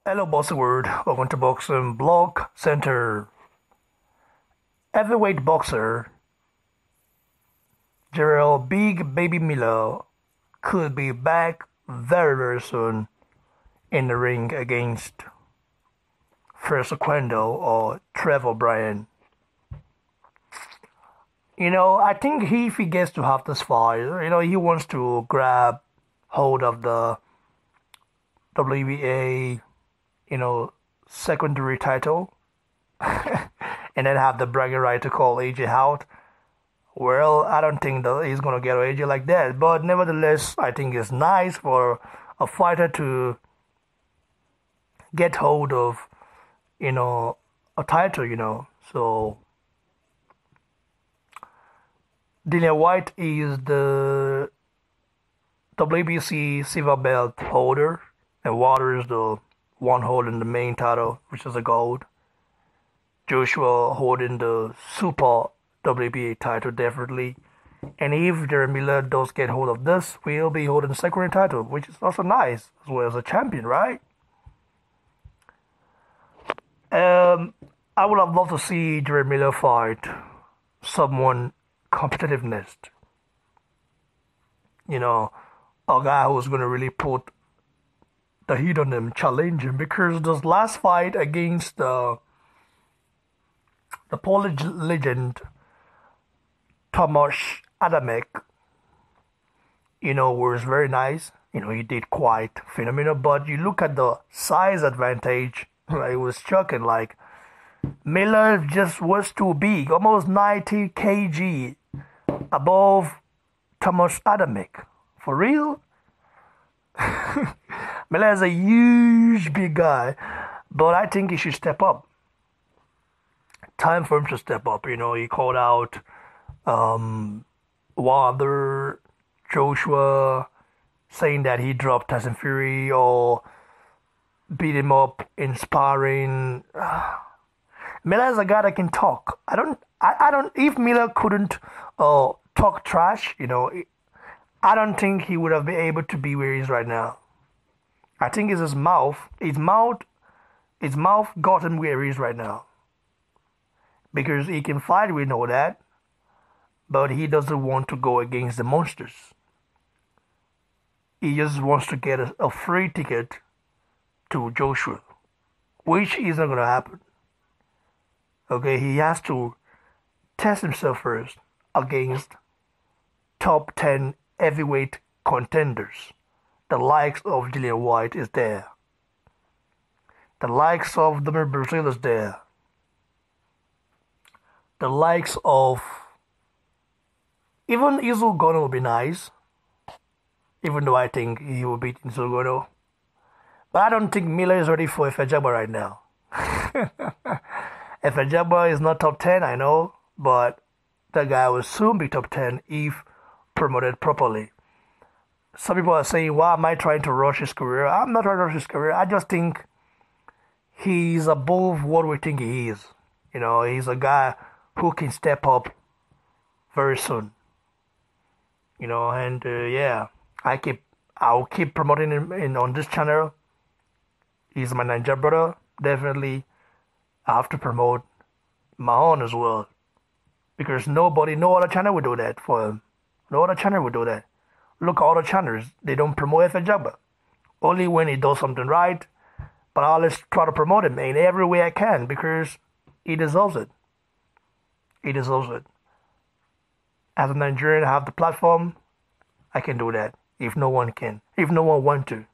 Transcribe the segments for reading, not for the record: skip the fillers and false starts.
Hello, Bossy World. Welcome to Boxing Blog Center. Heavyweight boxer Jarrell Big Baby Miller could be back very soon in the ring against first Oquendo or Trevor Bryan. I think if he gets to have this fight, he wants to grab hold of the WBA, secondary title and then have the bragging right to call AJ out. Well, I don't think that he's going to get AJ like that. But nevertheless, I think it's nice for a fighter to get hold of, a title. So, Dillian White is the WBC silver belt holder, and Water is the one holding the main title, which is a gold. Joshua holding the Super WBA title, definitely. And if Jarrell Miller does get hold of this, we'll be holding the secondary title, which is also nice, as well as a champion, right? I would have loved to see Jarrell Miller fight someone competitiveness. A guy who's going to really put the heat on him, challenge him, because this last fight against the Polish legend Tomasz Adamek, was very nice. He did quite phenomenal, but you look at the size advantage, it was shocking. Like, Miller just was too big, almost 90 kg above Tomasz Adamek. For real? Miller is a huge, big guy, but I think he should step up. Time for him to step up. He called out Wilder, Joshua, saying that he dropped Tyson Fury or beat him up in sparring. Miller is a guy that can talk. I don't. If Miller couldn't talk trash, I don't think he would have been able to be where he is right now. I think it's his mouth. His mouth got him where he is right now. Because he can fight, we know that. But he doesn't want to go against the monsters. He just wants to get a free ticket to Joshua, which isn't going to happen. Okay, he has to test himself first against top 10 heavyweight contenders. The likes of Dillian White is there. The likes of the Brazil is there. The likes of even Izugono will be nice. Even though I think he will beat Izugono. But I don't think Miller is ready for Efejaba right now. Efejaba is not top 10, I know, but that guy will soon be top 10 if promoted properly. Some people are saying, why am I trying to rush his career? I'm not trying to rush his career. I just think he's above what we think he is. He's a guy who can step up very soon. Yeah, I'll keep promoting him on this channel. He's my Ninja brother. Definitely, I have to promote my own as well. Because no other channel would do that for him. No other channel would do that. Look at all the channels. They don't promote Efejaba. Only when he does something right. But I always try to promote him in every way I can because he deserves it. He deserves it. As a Nigerian, I have the platform. I can do that. If no one can. If no one wants to.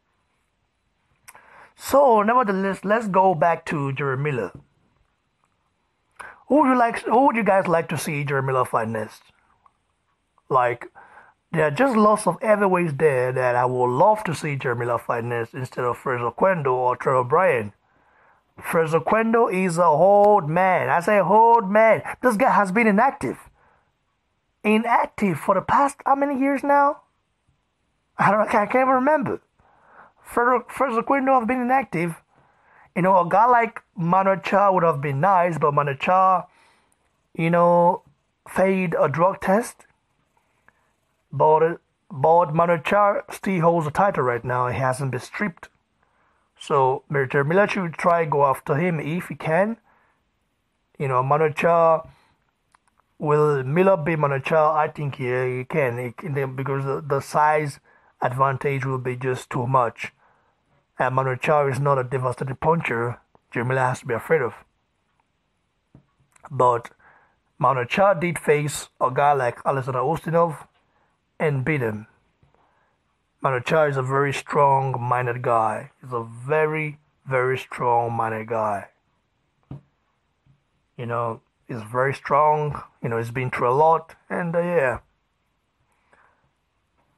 So, nevertheless, let's go back to Jarrell Miller. Who would you guys like to see Jarrell Miller fight next? Like, there are just lots of heavyweights there that I would love to see Jarrell Miller fight next instead of first Oquendo or Trevor Bryan. First Oquendo is a old man. I say old man. This guy has been inactive. Inactive for the past how many years now? I can't even remember. First Oquendo have been inactive. A guy like Manocha would have been nice, but Manocha, failed a drug test. But Manocha still holds the title right now. He hasn't been stripped. So Miller should try go after him if he can. Manocha, will Miller beat Manocha? I think he can. Because the size advantage will be just too much. And Manocha is not a devastating puncher Miller has to be afraid of. But Manocha did face a guy like Alexander Ustinov and beat him. Manocha is a very strong-minded guy. He's a very, very strong-minded guy. He's very strong. He's been through a lot. And yeah,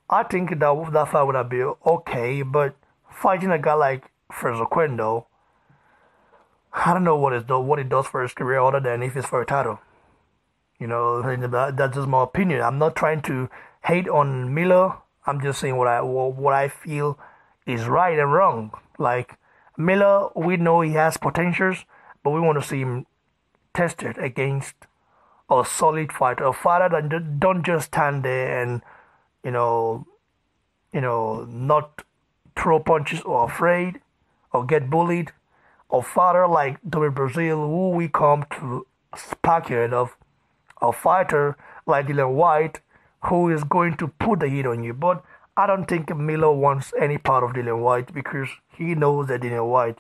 I think that fight would have been okay. But fighting a guy like Oquendo, I don't know what it does for his career other than if it's for a title. That's just my opinion. I'm not trying to hate on Miller. I'm just saying what I feel is right and wrong. Like Miller, we know he has potentials, but we want to see him tested against a solid fighter, a fighter that don't just stand there and not throw punches or afraid or get bullied. A fighter like Dominic Brazil, who we come to speculate of, a fighter like Dillian White, who is going to put the heat on you. But I don't think Miller wants any part of Dillian White because he knows that Dillian White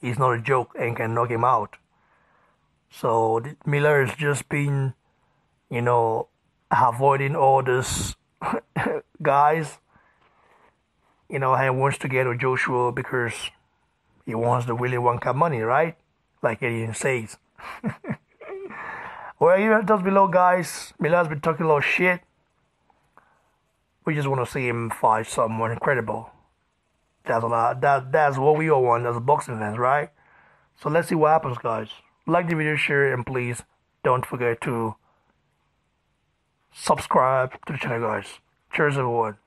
is not a joke and can knock him out. So Miller is just been, avoiding all this guys. He wants to get to Joshua because he wants the Willy Wonka money, right? Like Eddie says. Well, you just below, guys. Miller's been talking a lot of shit. We just want to see him fight someone incredible. That's what we all want as boxing fans, right? So let's see what happens, guys. Like the video, share, and please don't forget to subscribe to the channel, guys. Cheers, everyone.